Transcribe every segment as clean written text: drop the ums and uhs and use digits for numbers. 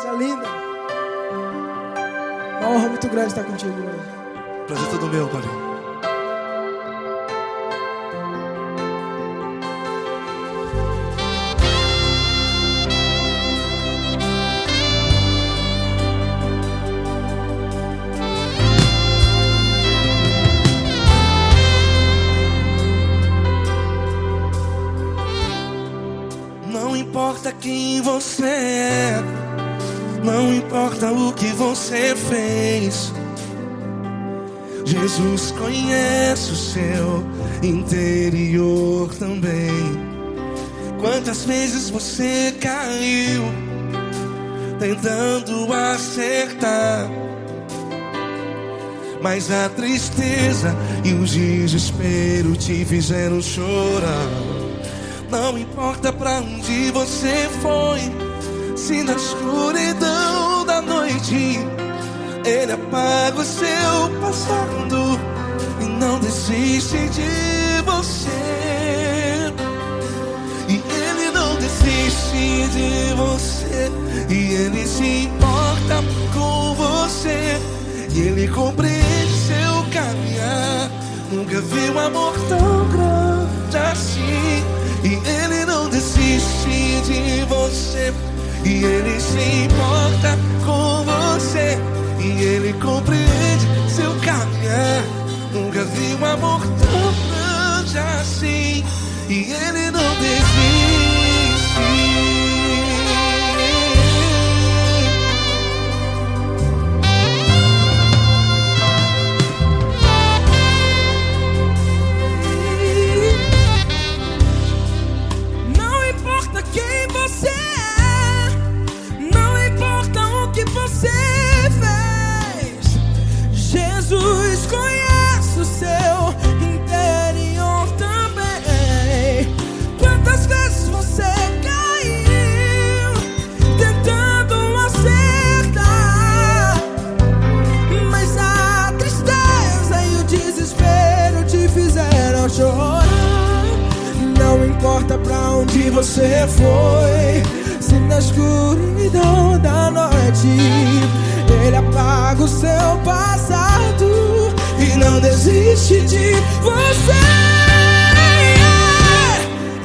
Coisa linda. Uma honra muito grande estar contigo hoje. Prazer todo meu, Paulinho. Não importa quem você é, não importa o que você fez, Jesus conhece o seu interior também. Quantas vezes você caiu tentando acertar, mas a tristeza e o desespero te fizeram chorar. Não importa pra onde você foi, se na escuridão da noite Ele apaga o seu passado e não desiste de você. E Ele não desiste de você, e Ele se importa com você, e Ele compreende seu caminhar. Nunca vi um amor tão grande assim. E Ele não desiste de você, e Ele se importa com você, e Ele compreende seu caminhar. Nunca vi um amor tão grande assim. E Ele não desiste. Jesus conhece o seu interior também. Quantas vezes você caiu tentando acertar, mas a tristeza e o desespero te fizeram chorar. Não importa pra onde você foi, se na escuridão da noite Ele apaga o seu passado e não desiste de você.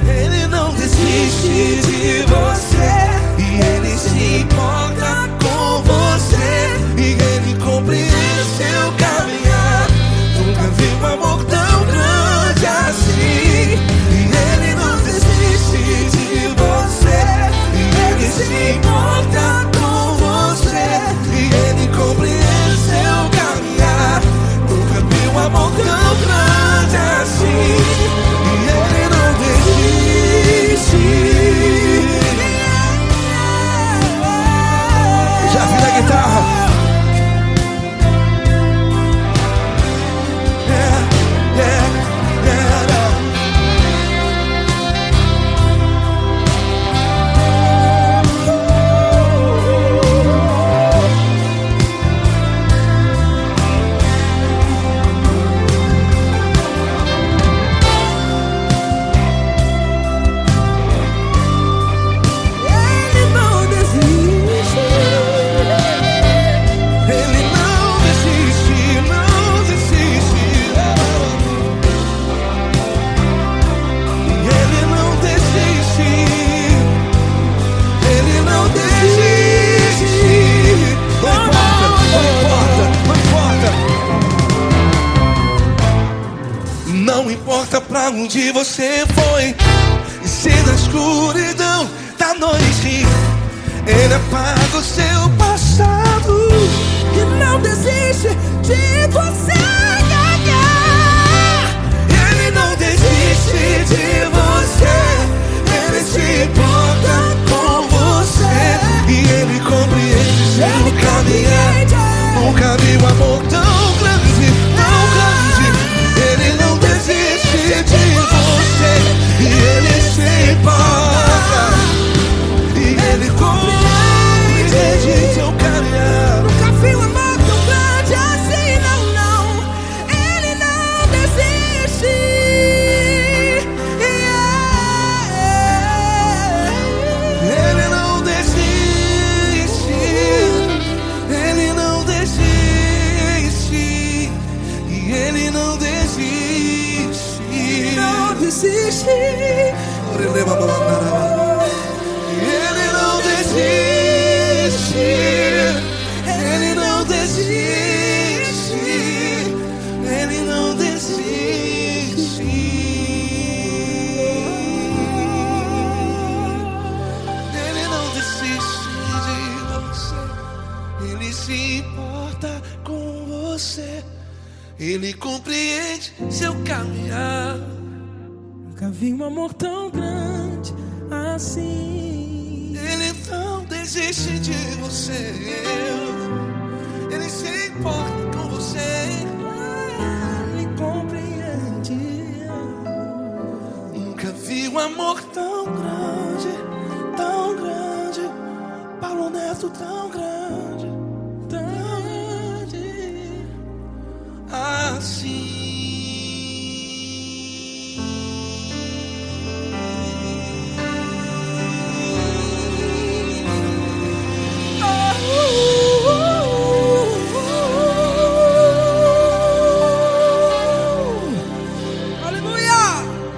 Ele não desiste de você, e Ele se importa com você, e Ele compreende seu caminhar. Nunca vi um amor tão grande assim. E Ele não desiste de você, e Ele se importa com você, e Ele compreende seu caminhar. Nunca vi um amor tão grande assim. E Ele não desiste. Já vi na guitarra. Não importa pra onde você foi, e se na escuridão da noite Ele apaga o seu passado E não desiste de você. Ele não desiste de você, Ele se importa com você, e Ele compreende seu caminhar. Nunca vi um amor tão grande, tão grande. Ele não desiste de você, e Ele se importa, e Ele compreende se importa com você. Ele compreende seu caminhar. Nunca vi um amor tão grande assim. Ele não desiste de você. Ele se importa com você. Ele compreende. Nunca vi um amor tão grande, tão grande. Paulo Neto tão grande, tão grande assim.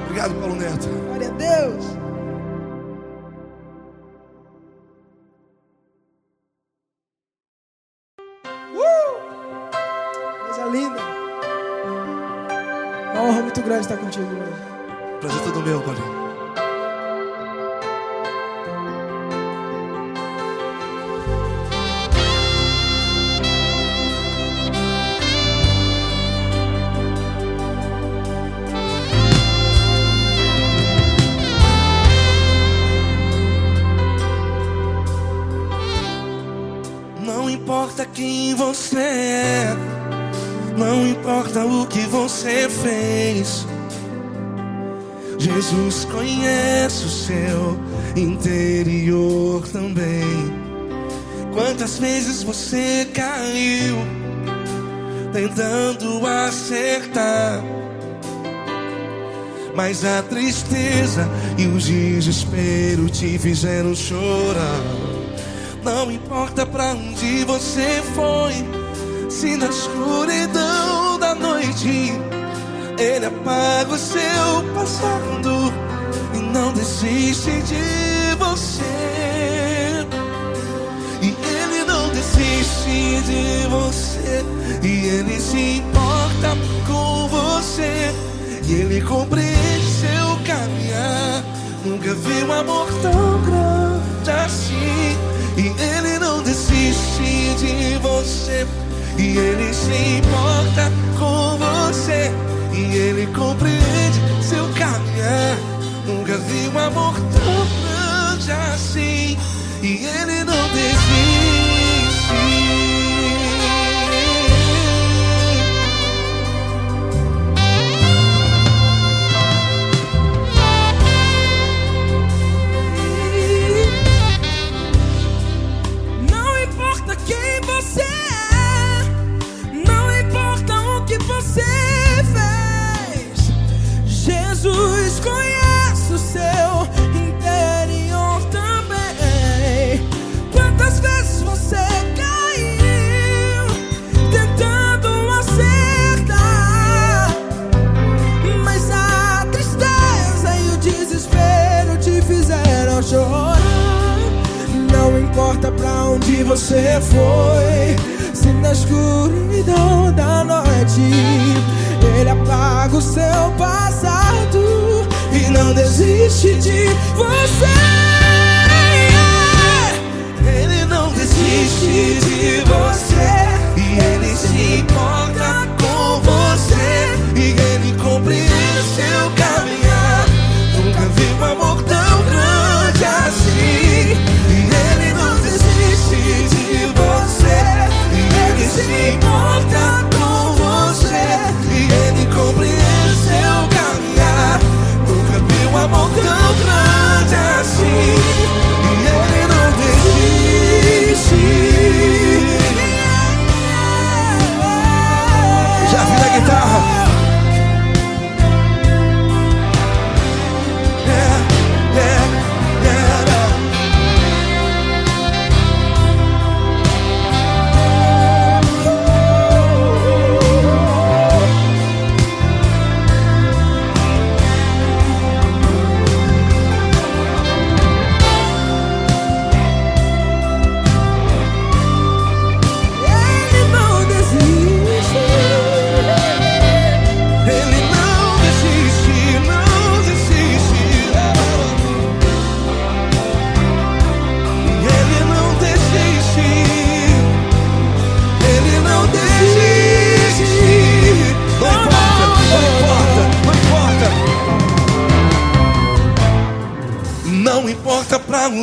Obrigado, Paulo Neto. Glória a Deus. Coisa linda. Uma honra muito grande estar contigo hoje. Prazer todo meu, Paulinho. Não importa quem você é, não importa o que você fez, Jesus conhece o seu interior também. Quantas vezes você caiu tentando acertar, mas a tristeza e o desespero te fizeram chorar. Não importa pra onde você foi, se na escuridão da noite Ele apaga o seu passado e não desiste de você. E Ele não desiste de você, e Ele se importa com você, e Ele compreende seu caminhar. Nunca vi um amor tão grande assim. E Ele não desiste de você, e Ele se importa com você, e Ele compreende seu caminhar. Nunca vi um amor tão grande assim. E Ele não desiste. Jesus conhece o seu interior também. Quantas vezes você caiu tentando acertar, mas a tristeza e o desespero te fizeram chorar. Não importa pra onde você foi, se na escuridão da noite Ele apaga o seu passado e não desiste de você. Ele não desiste de você, e Ele se importa com você, e Ele compreende seu caminhar. Nunca vi um amor tão grande assim. E Ele não desiste de você, e Ele se importa com você, e Ele compreende seu caminhar. Nunca vi um amor tão grande assim.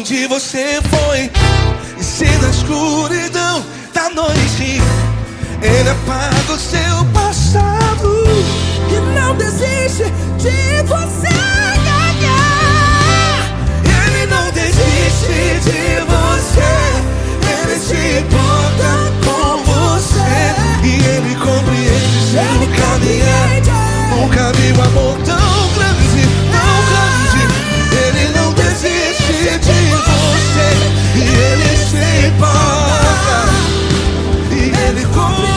onde você foi. E se na escuridão da noite Ele apaga o seu passado e não desiste de você. Ele não desiste de você. Ele se importa com você. E Ele compreende seu caminhar. Nunca vi um amor tão grande, tão grande. Ele não desiste de você. E Ele se importa. E Ele compreende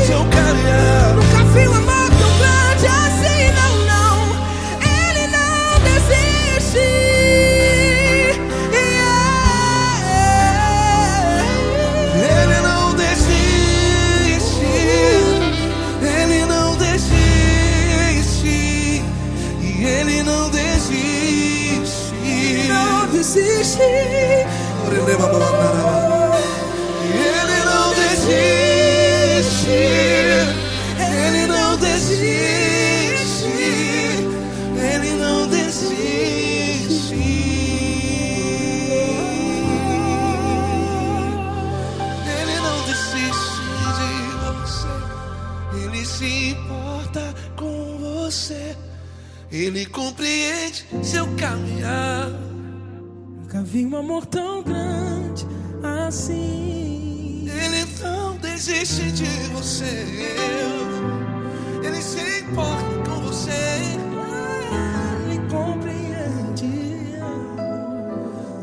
seu caminhar. Nunca vi um amor tão grande assim, não, não. Ele não desiste. Ele não desiste. Ele não desiste. E Ele não desiste. Não desiste. Ele não desiste. Ele não desiste. Ele não desiste. Ele não desiste de você. Ele se importa com você. Ele compreende seu caminhar. Nunca vi um amor tão grande assim. Ele não desiste de você. Ele se importa com você. Ele compreende.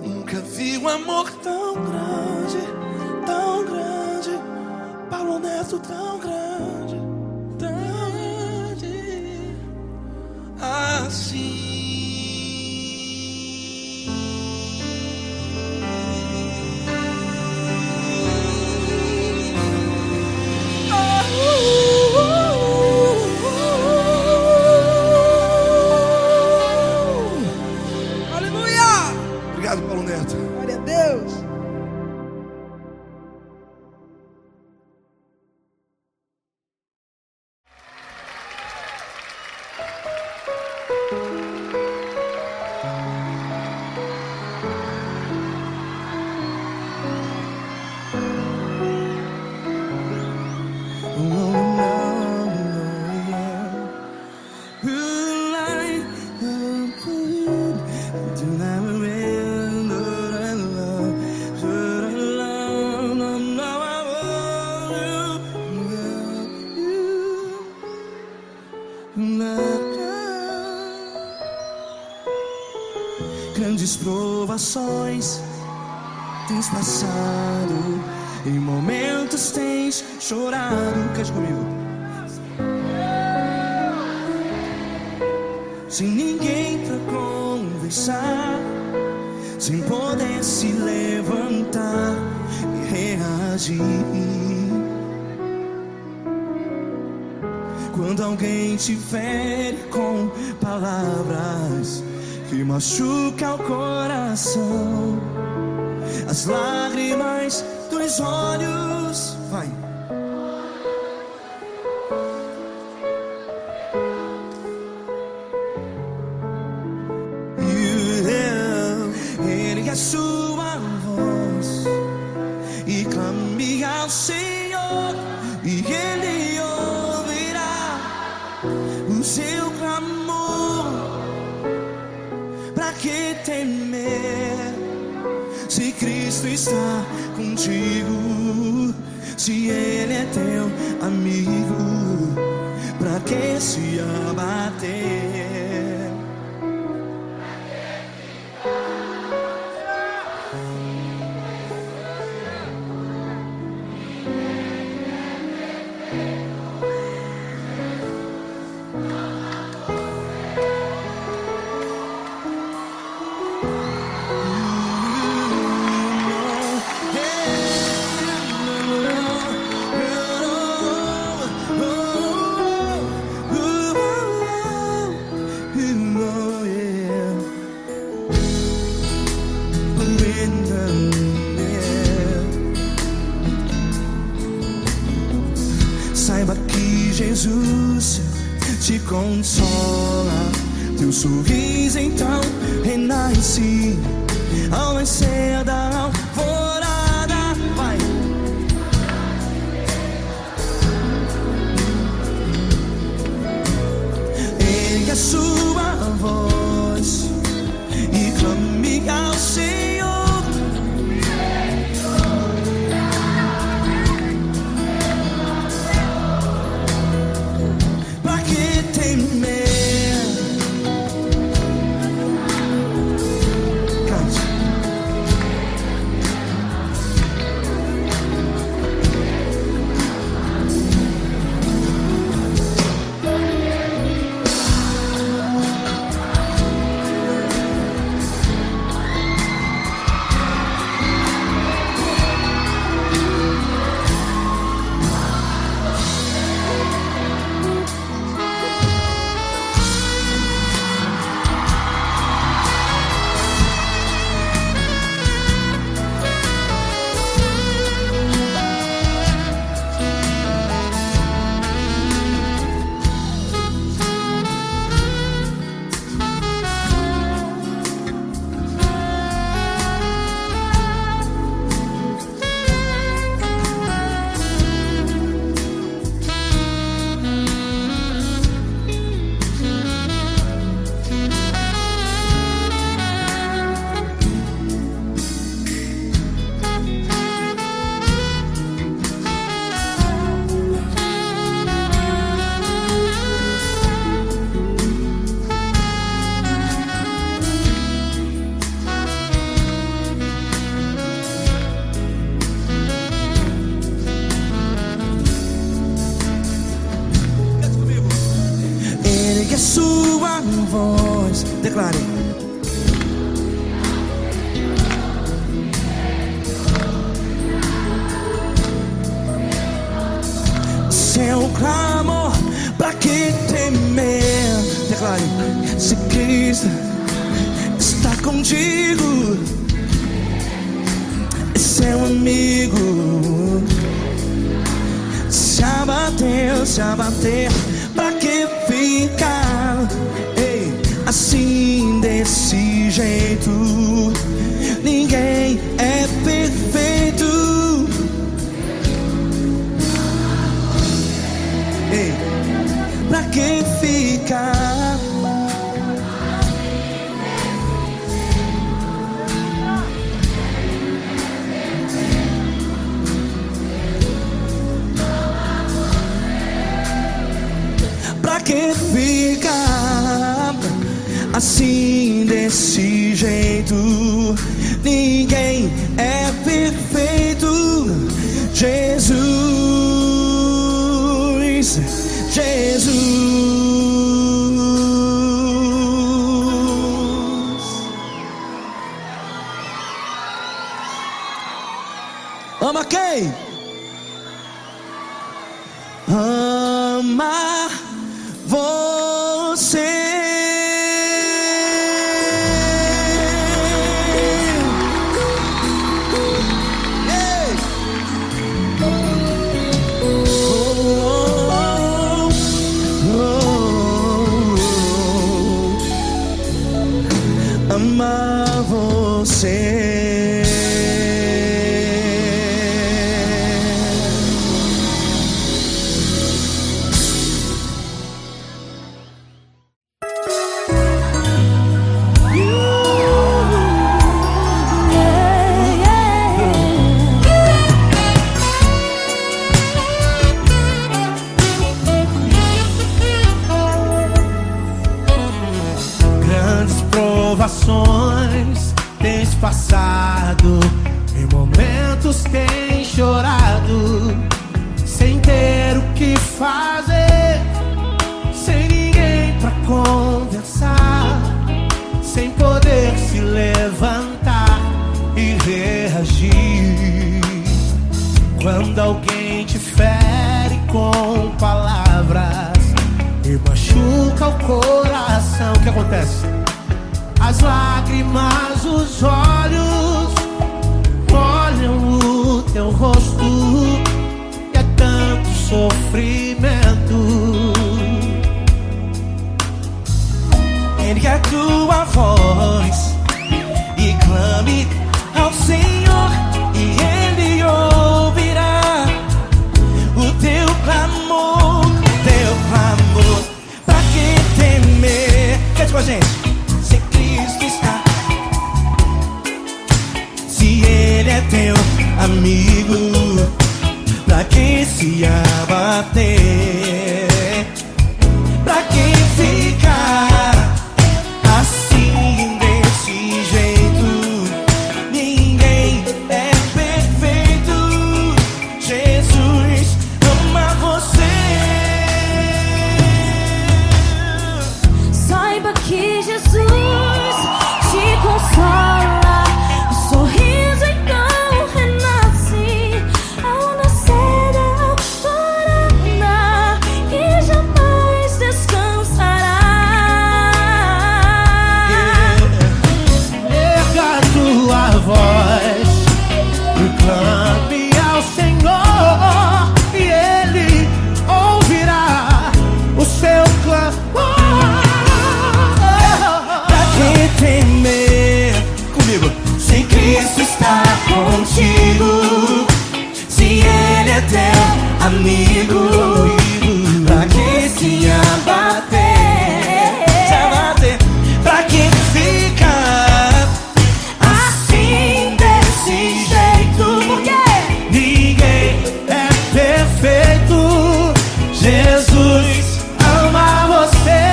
Nunca vi um amor tão grande, tão grande. Paulo Neto tão grande, tão grande assim. Obrigado, Paulo Neto. Glória a Deus. Grandes provações tens passado, em momentos tens chorado. Cante comigo. Sem ninguém pra conversar, sem poder se levantar e reagir. Quando alguém te fere com palavras que machuca o coração, as lágrimas dos olhos, vai. Ergue a sua voz e clame ao Senhor, e Ele ouvirá o seu clamor. Pra que temer, se Cristo está contigo? Se Ele é teu amigo, pra que se abater? Saiba que Jesus te consola, teu sorriso então renasce. ao nascer da alvorada. Vai. Ergue a sua voz e clame ao Senhor. Pra que temer? Ergue a sua voz, declare. Seu clamor, pra que temer? Declare. Se Cristo está contigo, é seu amigo. Se abater, pra que ficar? Ei, assim desse jeito, ninguém é perfeito. Ei, pra que ficar? Pra que ficar assim desse jeito? Ninguém é perfeito. Jesus, Jesus. Ama quem? Ama você. Ei. Ama você. Provações tens passado, em momentos tens chorado, sem ter o que fazer, sem ninguém pra conversar, sem poder se levantar e reagir. Quando alguém te fere com palavras e machuca o coração, o que acontece? As lágrimas, os olhos olham o teu rosto e é tanto sofrimento. Ergue a tua voz e clame teu amigo, pra quem se abater, pra quem ficar assim desse jeito. Ninguém é perfeito. Jesus ama você. Saiba que Jesus te consola. O sorriso então renasce ao nascer da alvorada e jamais descansará. Erga a tua voz e clame ao Senhor, e Ele ouvirá o seu clamor. Pra que temer? Comigo. Se Cristo está contigo, se Ele é teu amigo, pra que se abater? Pra que ficar assim desse jeito? Porque ninguém é perfeito. Jesus ama você.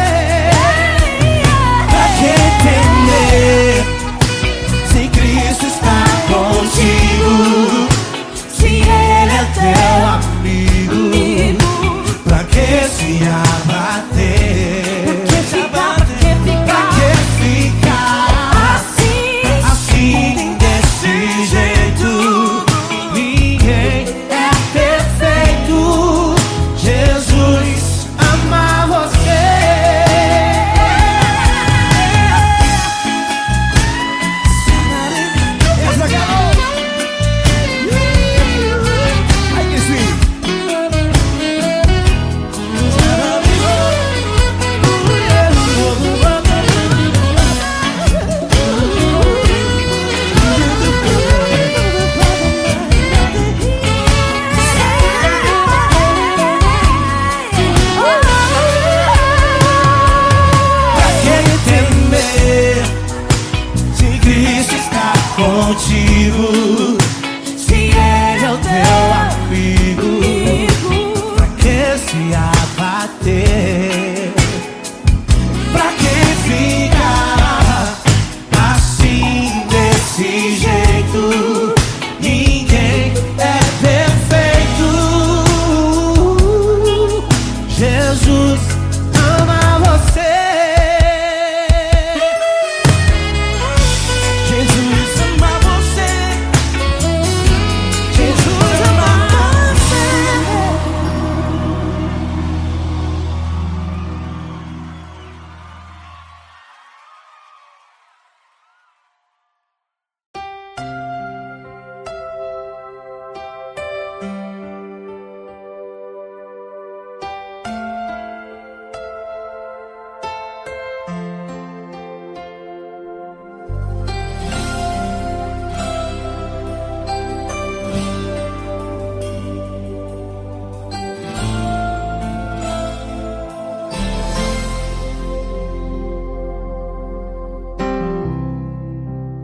Pra que temer? Se Cristo está contigo, se Ele é teu amigo, pra que se abater? Pra que ficar assim desse jeito? Ninguém é perfeito. Jesus ama você. Essa galera. Ai, que sweet. Pra que temer? Se Cristo está contigo, se Ele é o teu amigo, pra que se abater? Pra que ficar assim desse jeito? Ninguém é perfeito. Jesus ama você. Jesus ama você. Jesus ama você.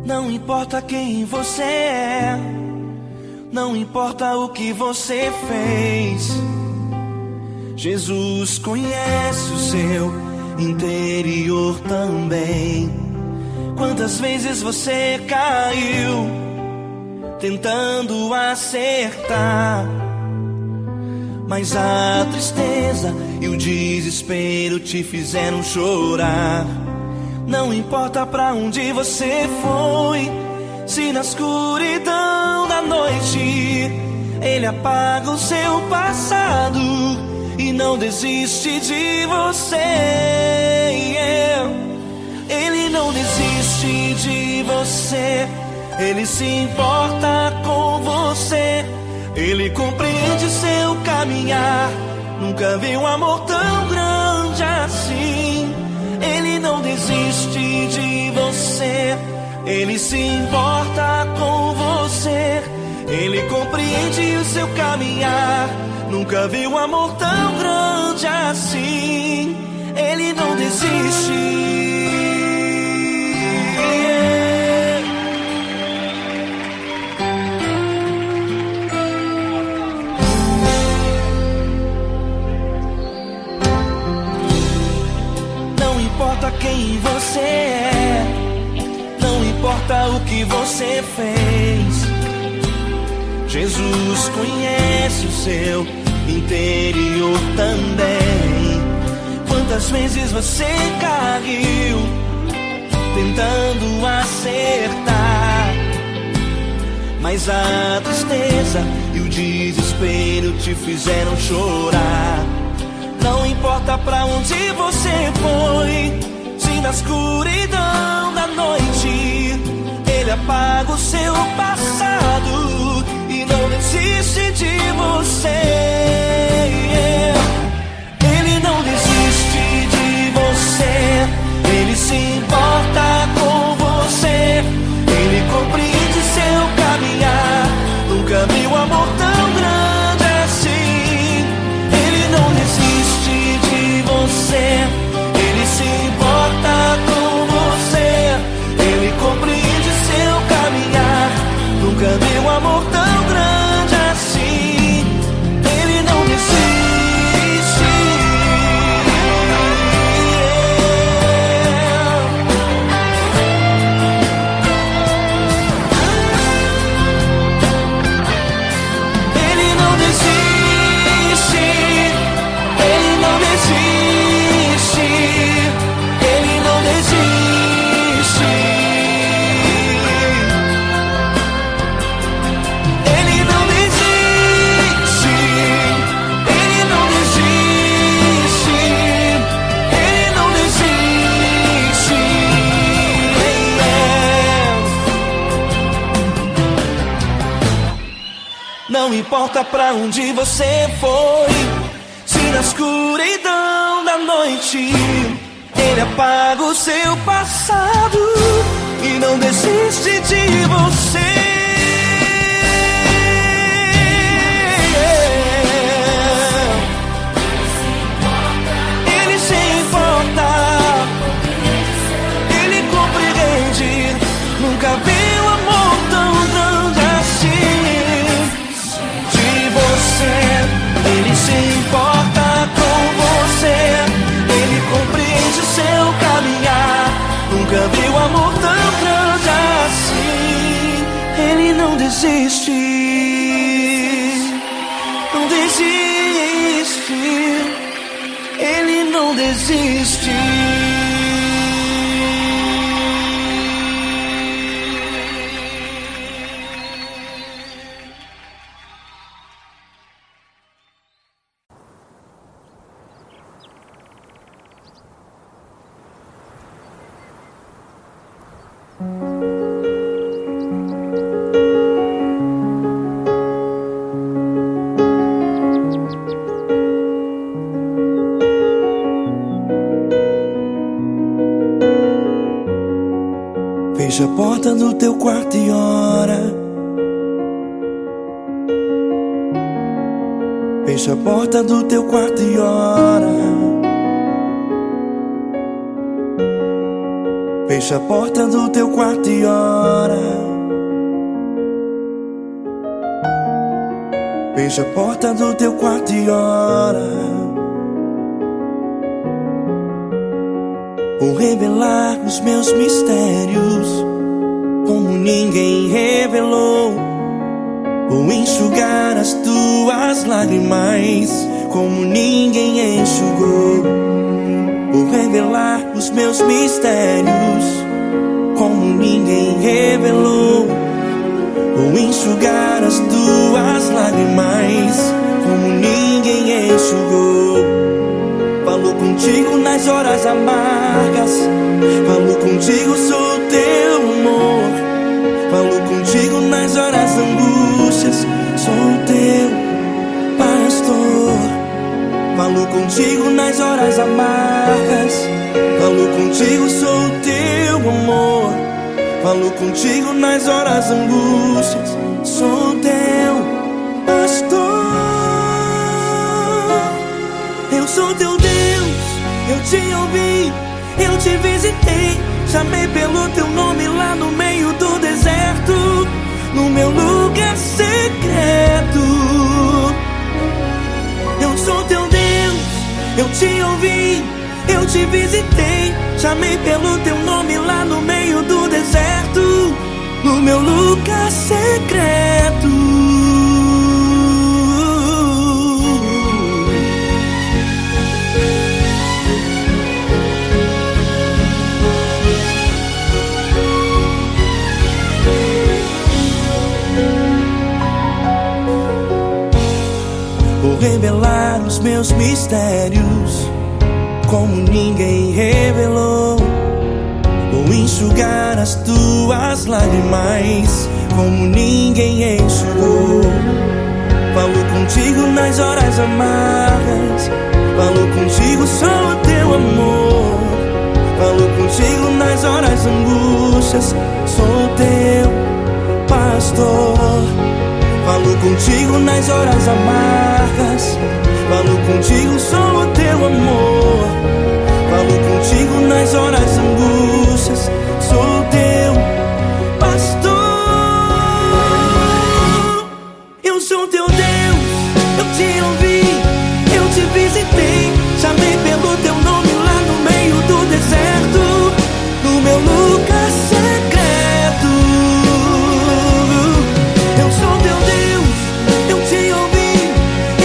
Não importa quem você é, não importa o que você fez, Jesus conhece o seu interior também. Quantas vezes você caiu tentando acertar, mas a tristeza e o desespero te fizeram chorar. Não importa pra onde você foi, se na escuridão da noite Ele apaga o seu passado e não desiste de você. Ele não desiste de você, Ele se importa com você. Ele compreende seu caminhar, nunca vi um amor tão grande assim. Ele não desiste de você, Ele se importa com você. Ele compreende o seu caminhar, nunca vi um amor tão grande assim. Ele não desiste. você fez. Jesus conhece o seu interior também. Quantas vezes você caiu tentando acertar, mas a tristeza e o desespero te fizeram chorar. Não importa pra onde você foi, se na escuridão da noite Ele apaga o seu passado e não desiste de você. Ele não desiste de você, Ele se importa com você. Ele compreende seu caminhar, nunca vi um amor tão grande assim. Ele não desiste de você, Ele se importa com você. Ele compreende seu caminhar, nunca vi um amor tão grande assim. Ele não desiste. Não importa pra onde você foi, se na escuridão da noite Ele apaga o seu passado e não desiste de você. Ele se importa, Ele compreende, nunca vi um amor tão grande assim. Ele se importa com você, Ele compreende o seu caminhar, nunca vi um amor tão grande assim. Ele não desiste, não desiste, Ele não desiste. Fecha a porta do teu quarto e ora. Fecha a porta do teu quarto e ora. Fecha a porta do teu quarto e ora. Fecha a porta do teu quarto e ora. Vou revelar os meus mistérios como ninguém revelou. Vou enxugar as tuas lágrimas como ninguém enxugou. Vou revelar os meus mistérios como ninguém revelou. Vou enxugar as tuas lágrimas como ninguém enxugou. Falo contigo nas horas amargas, falo contigo, sou teu amor. Falo contigo nas horas angústias, sou teu pastor. Falo contigo nas horas amargas, falo contigo, sou teu amor. Falo contigo nas horas angústias, sou teu pastor. Eu sou teu Deus, eu te ouvi, eu te visitei. Chamei pelo teu nome lá no meio do deserto, no meu lugar secreto. Eu sou teu Deus, eu te ouvi, eu te visitei. Chamei pelo teu nome lá no meio do deserto, no meu meu lugar secreto. Vou revelar os meus mistérios como ninguém revelou. Vou enxugar as tuas lágrimas como ninguém enxugou. Falo contigo nas horas amargas, falo contigo só o teu amor. Falo contigo nas horas angústias, sou teu pastor. Falo contigo nas horas amargas, falo contigo só o teu amor. Falo contigo nas horas angústias, sou teu pastor. Eu sou teu Deus, eu te ouvi, eu te visitei. Chamei pelo teu nome lá no meio do deserto, no meu lugar secreto. Eu sou teu Deus, eu te ouvi,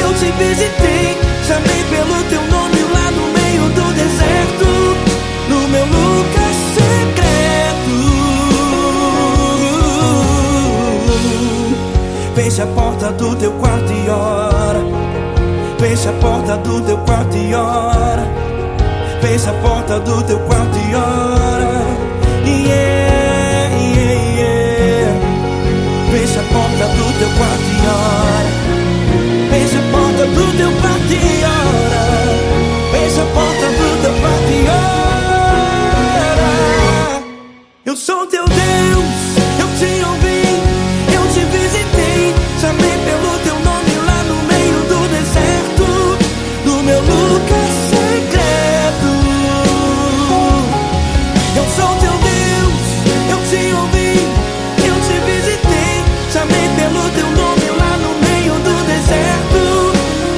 eu te visitei. Chamei pelo teu nome lá no meio do deserto, no meu lugar secreto. Fecha a porta do teu quarto e ora. Fecha a porta do teu quarto e ora. Fecha a porta do teu quarto e ora. Yeah, yeah, yeah. Fecha a porta do teu quarto e ora. Fecha a porta do teu quarto e ora. Fecha a porta do teu quarto e ora. Eu sou teu Deus, eu te ouvi, eu te visitei. Chamei pelo teu nome lá no meio do deserto, no meu lugar secreto. Eu sou teu Deus, eu te ouvi, eu te visitei. Chamei pelo teu nome lá no meio do deserto,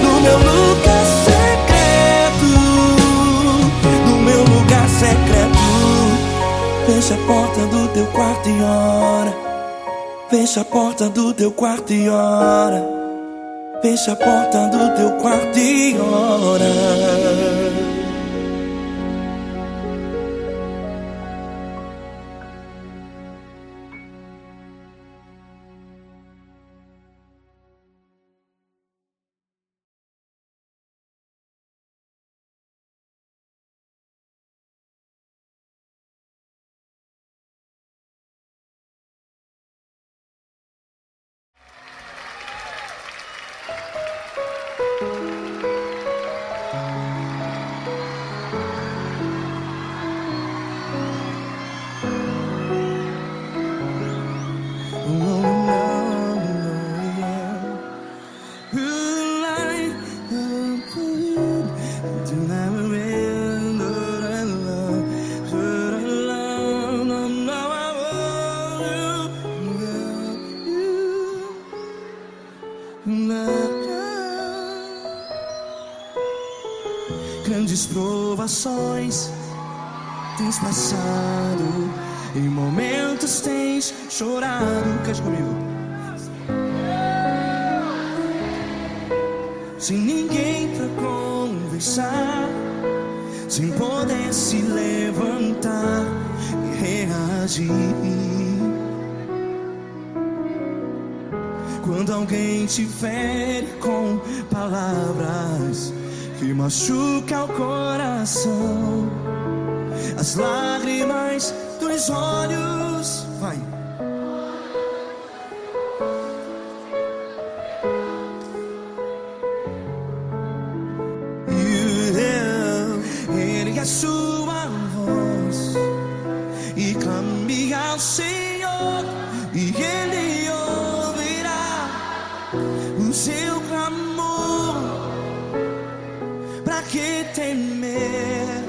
no meu lugar secreto, no meu lugar secreto. Fecha a porta do teu quarto e ora. Fecha a porta do teu quarto e ora. Fecha a porta do teu quarto e ora. Grandes provações tens passado, em momentos tens chorado. Cante comigo. Sem ninguém pra conversar, sem poder se levantar e reagir. Quando alguém te fere com palavras que machuca o coração, as lágrimas dos olhos, vai. Ergue a sua voz e clame ao Senhor, e Ele ouvirá o seu clamor. Pra que temer,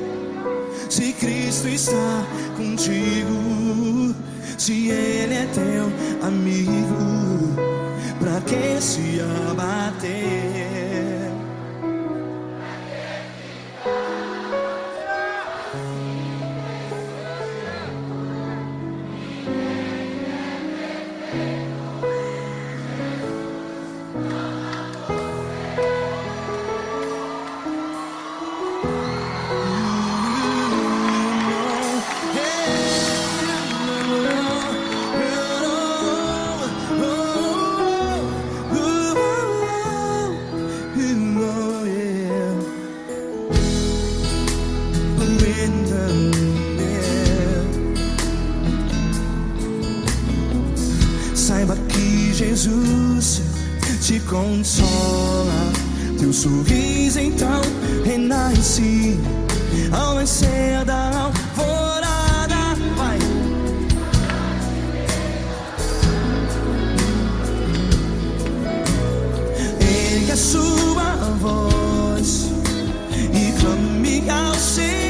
se Cristo está contigo? Se Ele é teu amigo, pra que se abater? Saiba que Jesus te consola, teu sorriso então renasce ao nascer da alvorada. Vai. Ergue a sua voz e clame ao Senhor.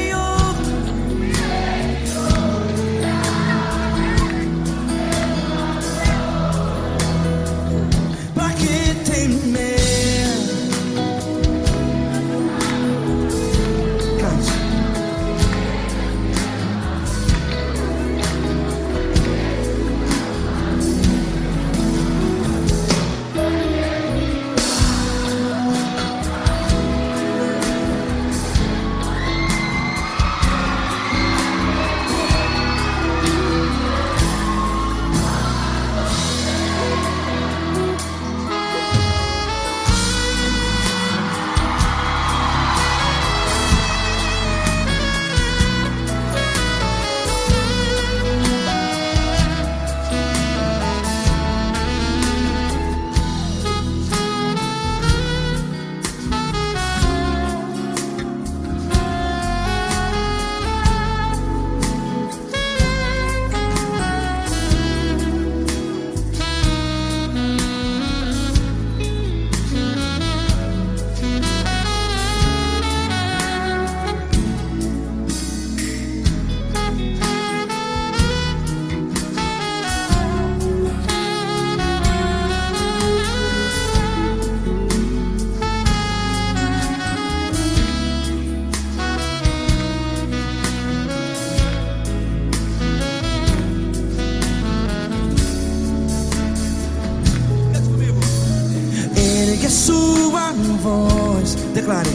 Ergue a sua voz, declare.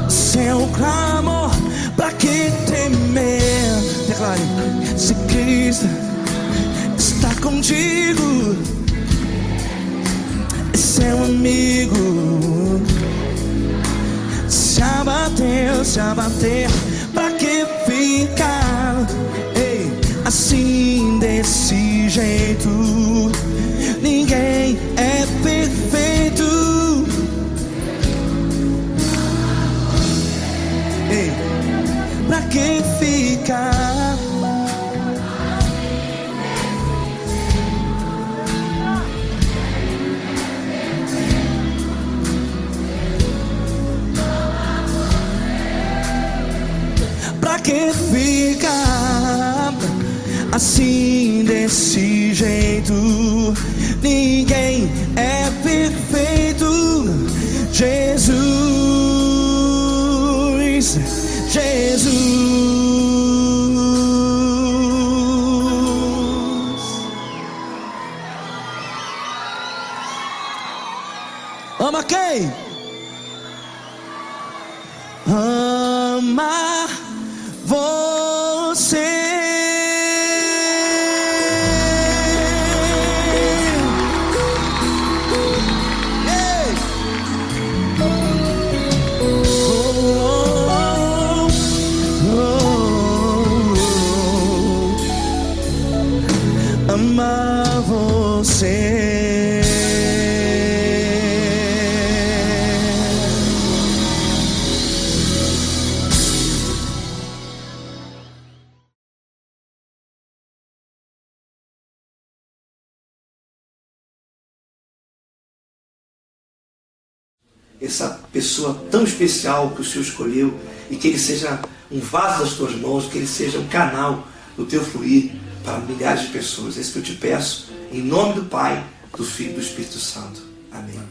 Seu clamor, pra que temer? Declare. Se Cristo está contigo, é seu amigo. Se abater, pra que ficar? Ei, assim desse jeito, ninguém é perfeito. Ei, pra que ficar? Pra que ficar assim desse jeito? Ninguém é perfeito. Jesus, Jesus. Ama quem? Ama você. Ama você. Essa pessoa tão especial que o Senhor escolheu, e que ele seja um vaso das tuas mãos, que ele seja um canal do teu fluir para milhares de pessoas. É isso que eu te peço, em nome do Pai, do Filho e do Espírito Santo. Amém.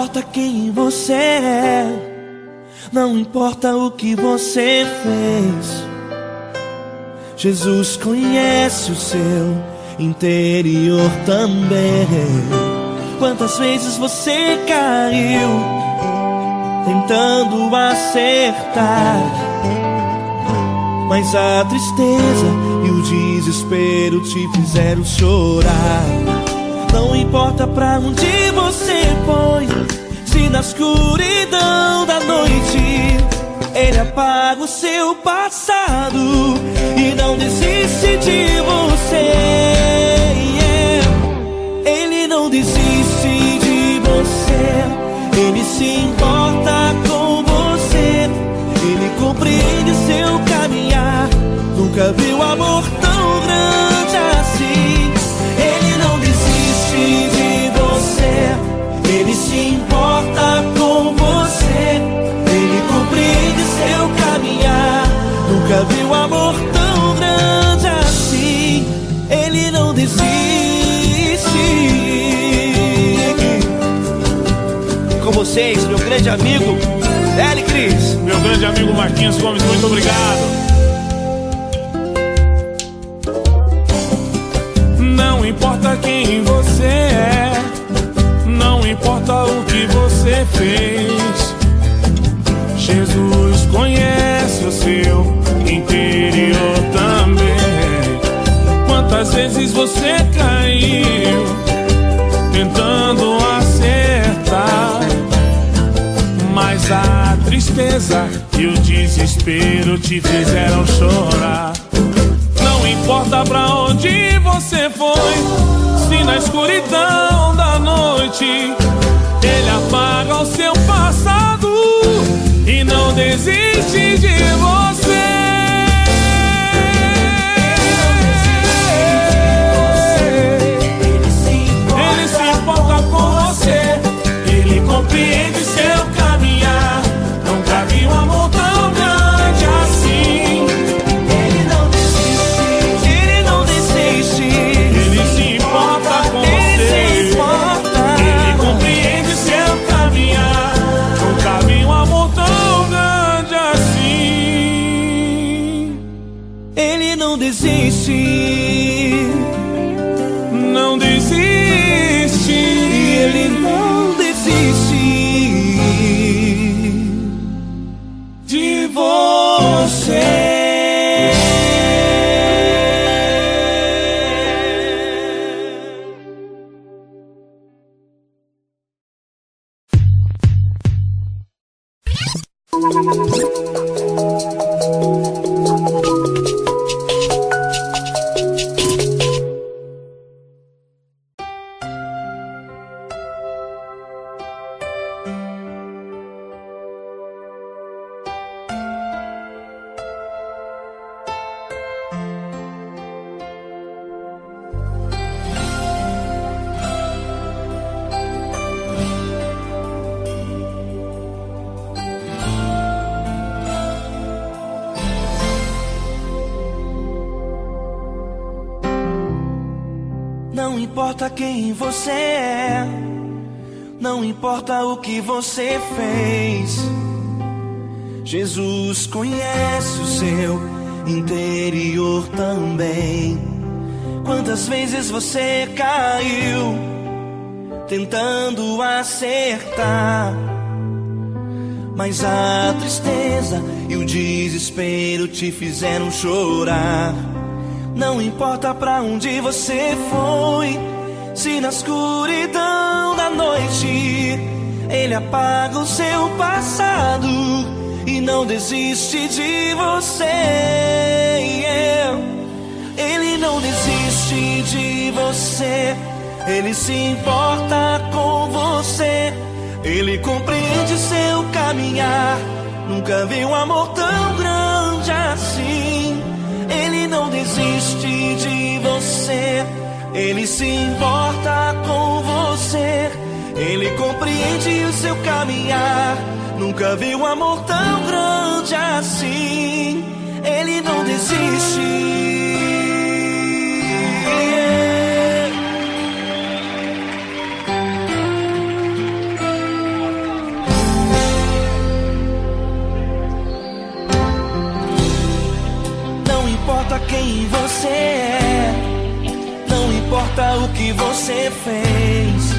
importa quem você é, não importa o que você fez, Jesus conhece o seu interior também. Quantas vezes você caiu tentando acertar, mas a tristeza e o desespero te fizeram chorar. Não importa pra onde você foi, se na escuridão da noite Ele apaga o seu passado e não desiste de você. Ele não desiste de você, Ele se importa com você, Ele compreende seu caminhar. Nunca viu amor tão grande assim. Ele não desiste de você, Ele se importa com você, Ele compreende seu caminhar. Nunca viu amor tão grande assim. Ele não desiste. Com vocês, meu grande amigo L. Cris. Meu grande amigo Marquinhos Gomes, muito obrigado. Não importa quem você é, não importa o que você fez, Jesus conhece o seu interior também. Quantas vezes você caiu tentando acertar, mas a tristeza e o desespero te fizeram chorar. Não importa pra onde você foi, se na escuridão da noite Ele apaga o seu passado e não desiste de você. Ele se importa com você, Ele compreende seu caminhar. Nunca vi um amor tão grande assim. Ele não desiste, Ele não desiste. Ele se importa com Ele você, se importa. Ele compreende seu caminhar. Nunca vi um amor tão grande assim. Ele não desiste, Não desiste. Ele não desiste De você. Não importa quem você é, não importa o que você fez, Jesus conhece o seu interior também. Quantas vezes você caiu tentando acertar, mas a tristeza e o desespero te fizeram chorar. Não importa pra onde você foi, se na escuridão da noite Ele apaga o seu passado e não desiste de você. Ele não desiste de você, Ele se importa com você, Ele compreende seu caminhar. Nunca vi um amor tão grande assim. Ele não desiste de você, Ele se importa com você, Ele compreende o seu caminhar. Nunca vi um amor tão grande assim. Ele não desiste. importa quem você é, não importa o que você fez,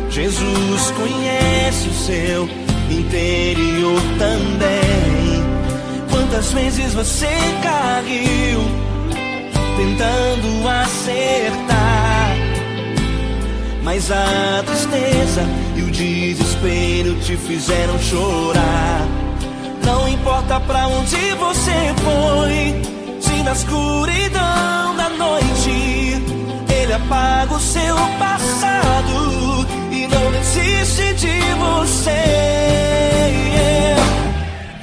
Jesus conhece o seu interior também. Quantas vezes você caiu tentando acertar, mas a tristeza e o desespero te fizeram chorar. Não importa pra onde você foi, se na escuridão da noite Ele apaga o seu passado e não desiste de você.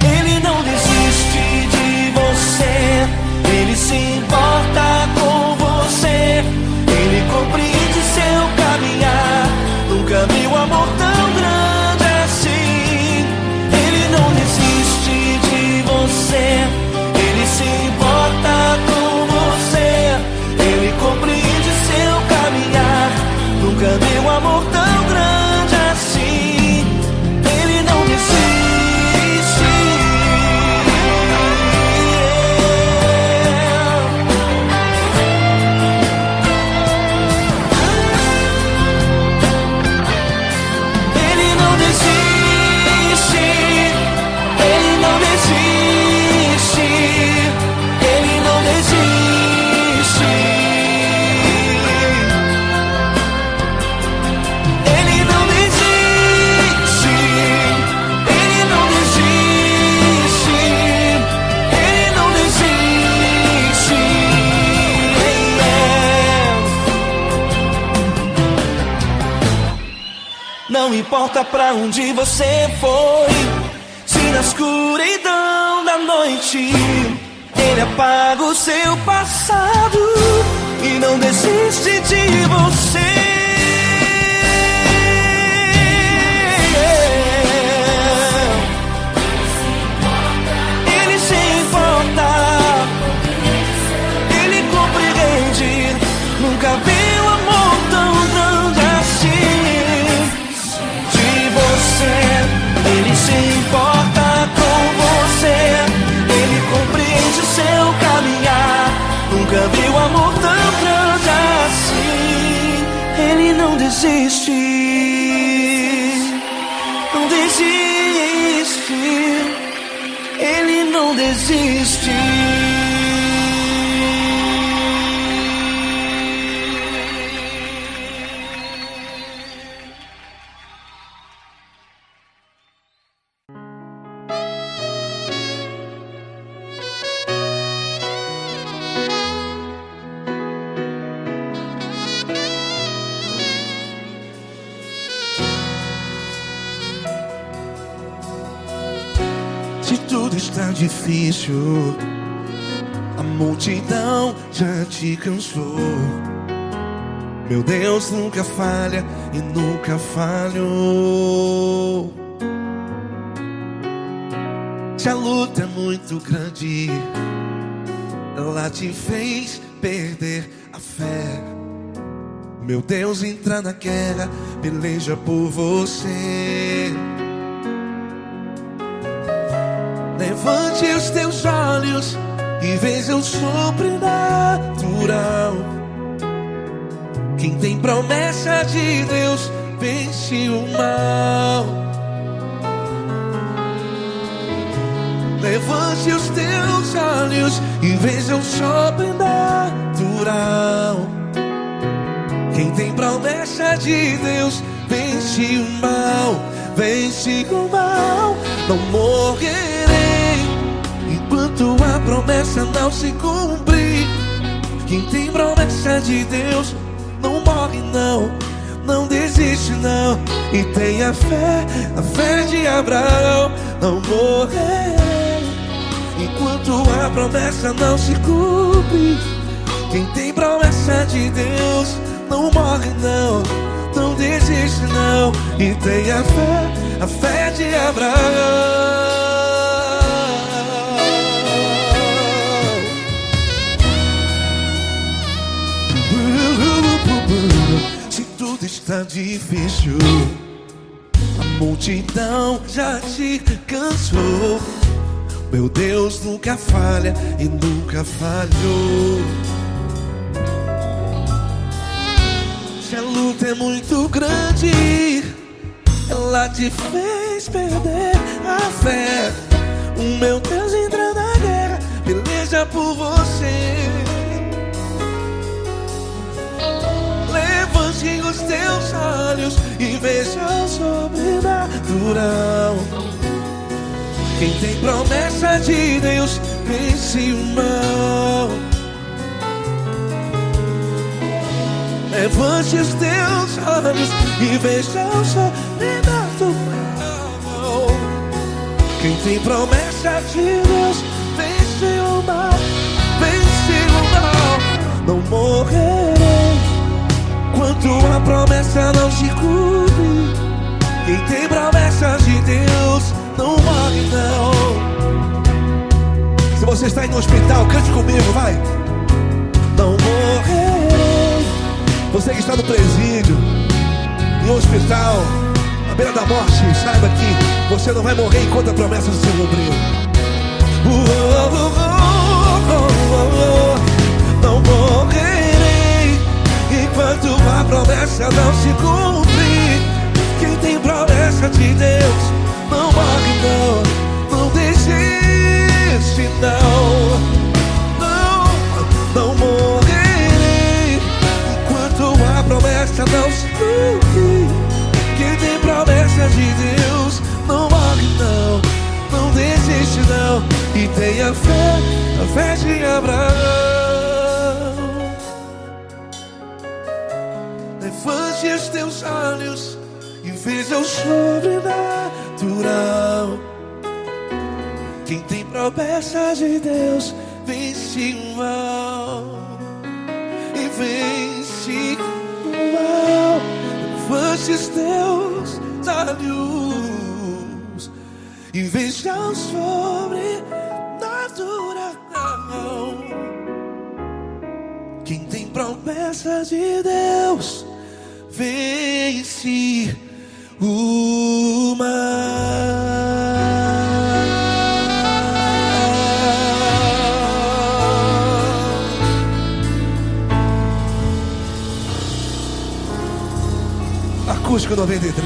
Ele não desiste de você, Ele se importa com você, Ele compreende seu caminhar. Nunca vi um amor tão grande assim. Ele não desiste de você, Ele se importa com você, Ele compreende seu caminhar. Nunca vi um amor tão grande assim. Ele não desiste. Não importa pra onde você foi, se na escuridão da noite Ele apaga o seu passado e não desiste de você. Ele se importa, Ele compreende. Nunca vi um amor tão grande assim. Ele se importa com você, Ele compreende o seu caminhar. Nunca vi um amor tão grande assim. Ele não desiste, não desiste, Ele não desiste. Se tudo está difícil, a multidão já te cansou. Meu Deus nunca falha e nunca falhou. Se a luta é muito grande, ela te fez perder a fé. Meu Deus entra na guerra, peleja por você. Levante os teus olhos e veja o sobrenatural. Quem tem promessa de Deus vence o mal. Levante os teus olhos e veja o sobrenatural. Quem tem promessa de Deus vence o mal. Vence o mal. Não morrerei enquanto a promessa não se cumprir. Quem tem promessa de Deus não morre não, não desiste não. E tenha fé, a fé de Abraão. Não morrerei enquanto a promessa não se cumpre. Quem tem promessa de Deus não morre não, não desiste não. E tenha fé, a fé de Abraão. Se tudo está difícil, a multidão já te cansou. Meu Deus nunca falha e nunca falhou. Se a luta é muito grande, ela te fez perder a fé. O meu Deus entra na guerra, peleja por você. Levante os teus olhos e veja o sobrenatural. Quem tem promessa de Deus vence o mal. Levante os teus olhos e veja o sobrenatural. Quem tem promessa de Deus vence o mal. Vence o mal. Não morrerei enquanto a promessa não se cumpre. Quem tem promessa de Deus não morre não. Se você está aí no hospital, cante comigo, vai. Não morrerei. Você que está no presídio, em um hospital, à beira da morte, saiba que você não vai morrer enquanto a promessa se cumprir. Não morrerei enquanto a promessa não se cumprir. Quem tem promessa de Deus não morre não. Não desiste não. Não morrerei enquanto a promessa não se cumprir. Quem tem promessa de Deus não morre não. Não desiste não. E tenha fé, a fé de Abraão. Levante os teus olhos e veja o sobrenatural. Quem tem promessa de Deus vence o mal. E vence o mal. Levante os teus olhos e veja o sobrenatural. Quem tem promessa de Deus vence o mal. Acústico 93.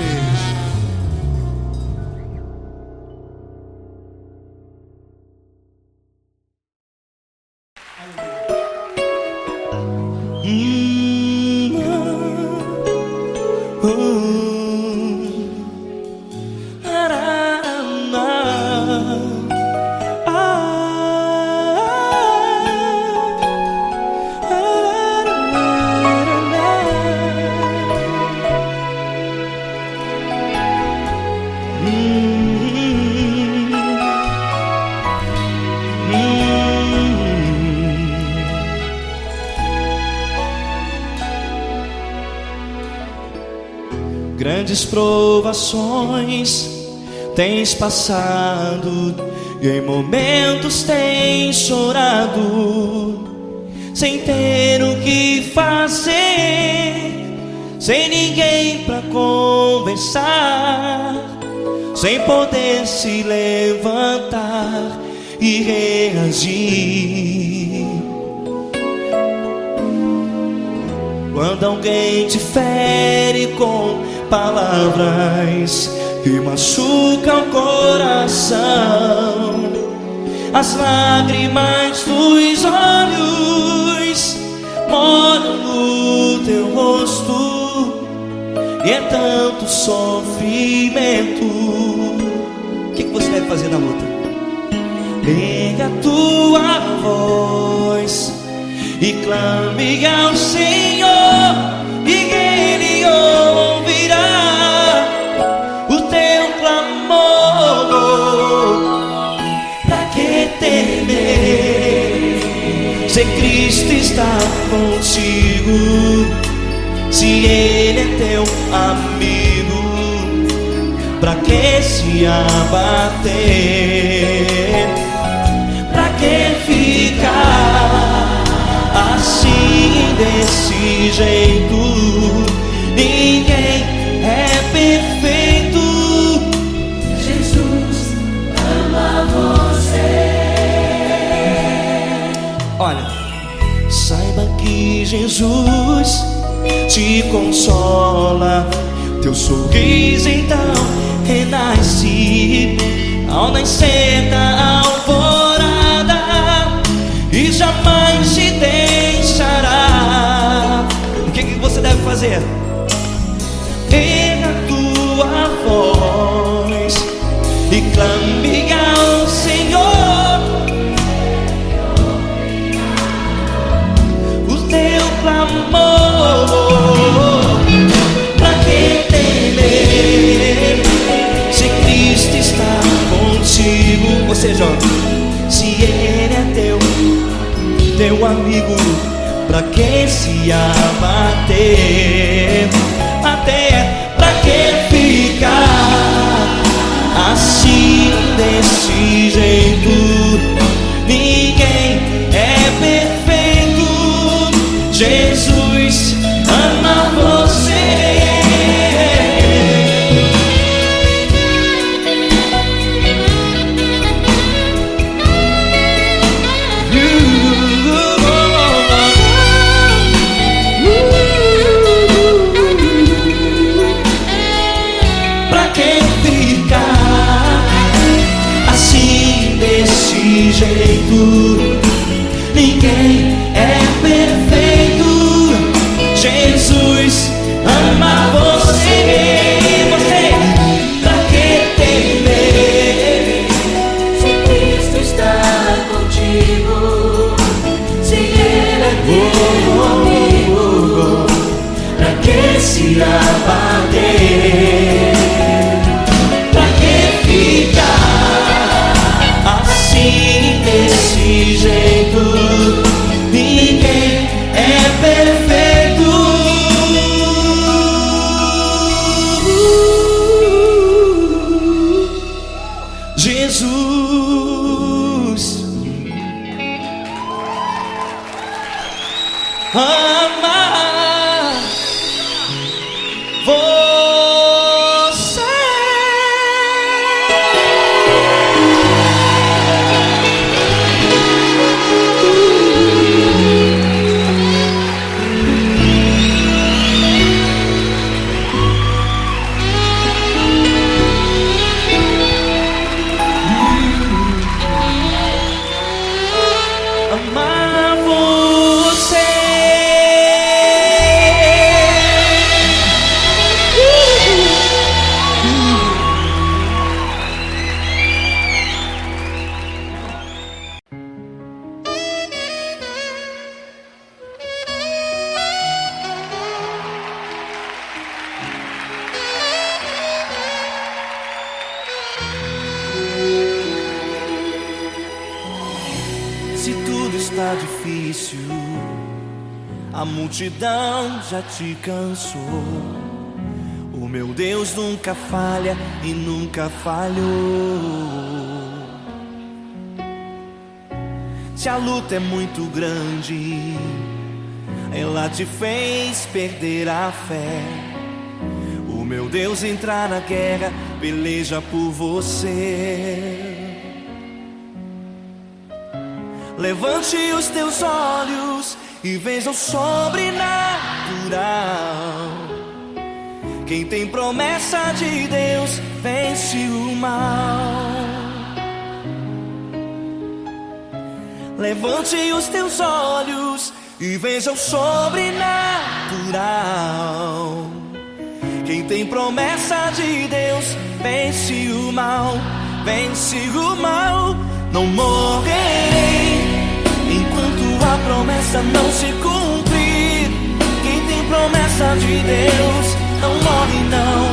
Grandes provações tens passado e em momentos tens chorado, sem ter o que fazer, sem ninguém pra conversar, sem poder se levantar e reagir. Quando alguém te fere com palavras que machucam o coração, as lágrimas dos olhos moram no teu rosto, e é tanto sofrimento. O que você deve fazer na luta? Erga a tua voz e clame ao Senhor, e Ele ouvirá o teu clamor. Pra que temer, se Cristo está contigo, se Ele é teu amigo? Pra que se abater? Pra que ficar assim, desse jeito? Ninguém é perfeito. Jesus ama você. Jesus te consola, teu sorriso então renasce ao nascer da alvorada e jamais te deixará. O que você deve fazer? Erga a tua voz e clame ao Senhor o teu clamor. Pra que temer se Cristo está contigo? Ou seja, se Ele é teu amigo, pra que se abater? Até pra que ficar assim desse jeito? Ninguém é perfeito. Jesus ama você. Jeito, ninguém é perfeito. Jesus ama você. Você, pra que temer se Cristo está contigo? Se Ele é teu amigo, pra que se abater? Pra que ficar assim desse jeito? Ninguém é perfeito. Jesus ama você. Amar você. Se tudo está difícil, a multidão já te cansou. O meu Deus nunca falha e nunca falhou. Se a luta é muito grande, ela te fez perder a fé. O meu Deus entra na guerra, peleja por você. Levante os teus olhos e veja o sobrenatural. Quem tem promessa de Deus vence o mal. Levante os teus olhos e veja o sobrenatural. Quem tem promessa de Deus vence o mal. Vence o mal. Não morrerei enquanto a promessa não se cumprir. Quem tem promessa de Deus não morre não,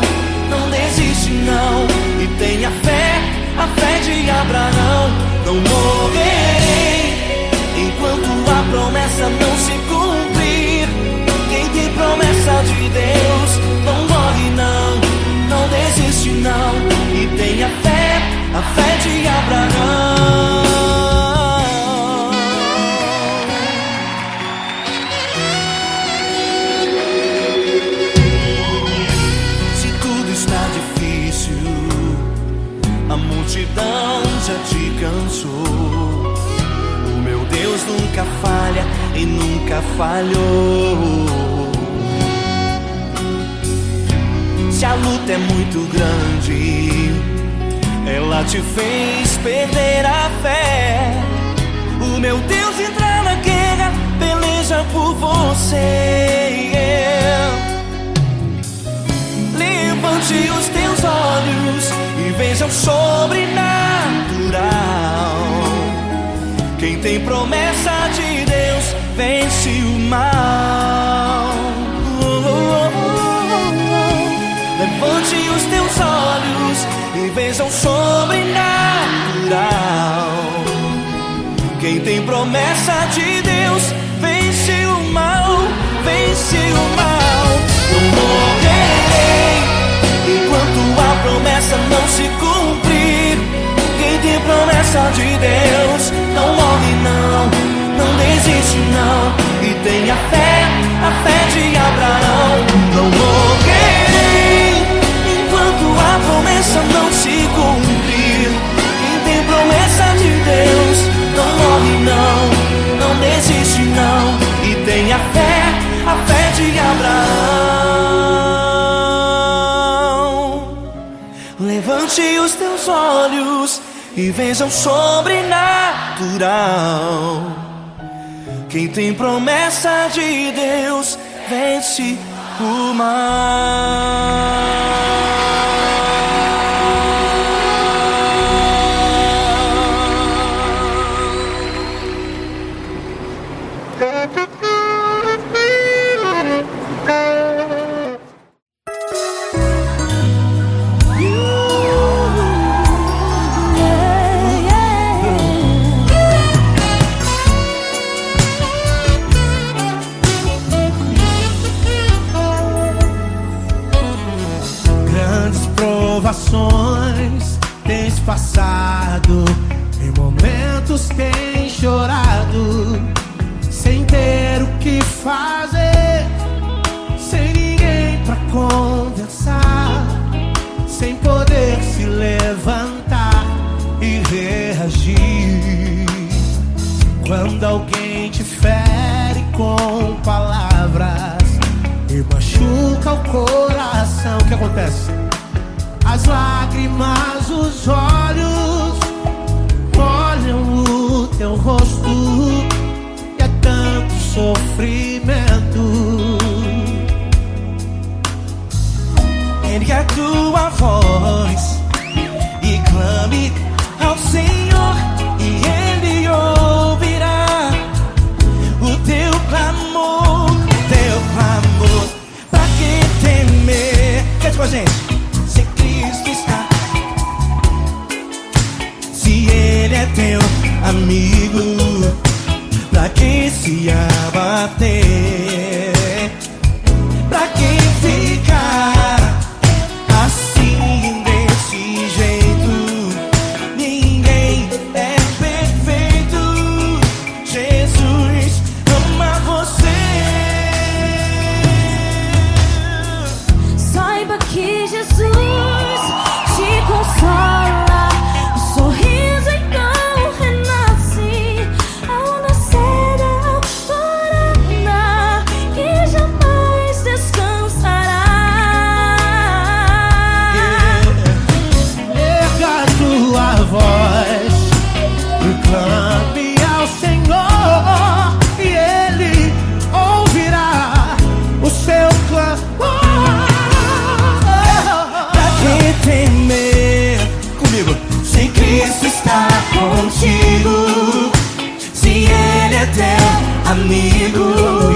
não desiste não. E tenha fé, a fé de Abraão. Não morrerei enquanto a promessa não se cumprir. Quem tem promessa de Deus não morre não, não desiste não. E tenha fé, a fé de Abraão. Se tudo está difícil, a multidão já te cansou. O meu Deus nunca falha e nunca falhou. Se a luta é muito grande, ela te fez perder a fé. O meu Deus entra na guerra, peleja por você. Levante os teus olhos e veja o sobrenatural. Quem tem promessa de Deus vence o mal. Levante os teus olhos e veja o sobrenatural. Quem tem promessa de Deus vence o mal, vence o mal. Eu morrerei enquanto a promessa não se cumprir. Quem tem promessa de Deus não morre não, não desiste não. E tenha fé, a fé de Abraão. Não morrerei enquanto a promessa não se cumprir. Quem tem promessa de Deus não morre não, não desiste não. E tenha fé, a fé de Abraão. Levante os teus olhos e veja o sobrenatural. Quem tem promessa de Deus vence o mal. Provações tens passado, em momentos tens chorado, sem ter o que fazer, sem ninguém pra conversar, sem poder se levantar e reagir. Quando alguém te fere com palavras e machuca o coração, o que acontece? As lágrimas, os olhos molham o teu rosto e é tanto sofrimento. Ergue a tua voz e clame ao Senhor, e Ele ouvirá o teu clamor, teu clamor. Pra que temer? Cante com a gente. Se Ele é teu amigo, pra que se abater? Pra que ficar assim desse jeito? Ninguém é perfeito. Jesus ama você. Saiba que Jesus te consola. O sorriso então renasce ao nascer da alvorada, que jamais descansará. Erga a tua voz e clame ao Senhor, e Ele ouvirá o seu clamor. Pra que temer? Comigo. Se Cristo está contigo, se Ele é teu amigo,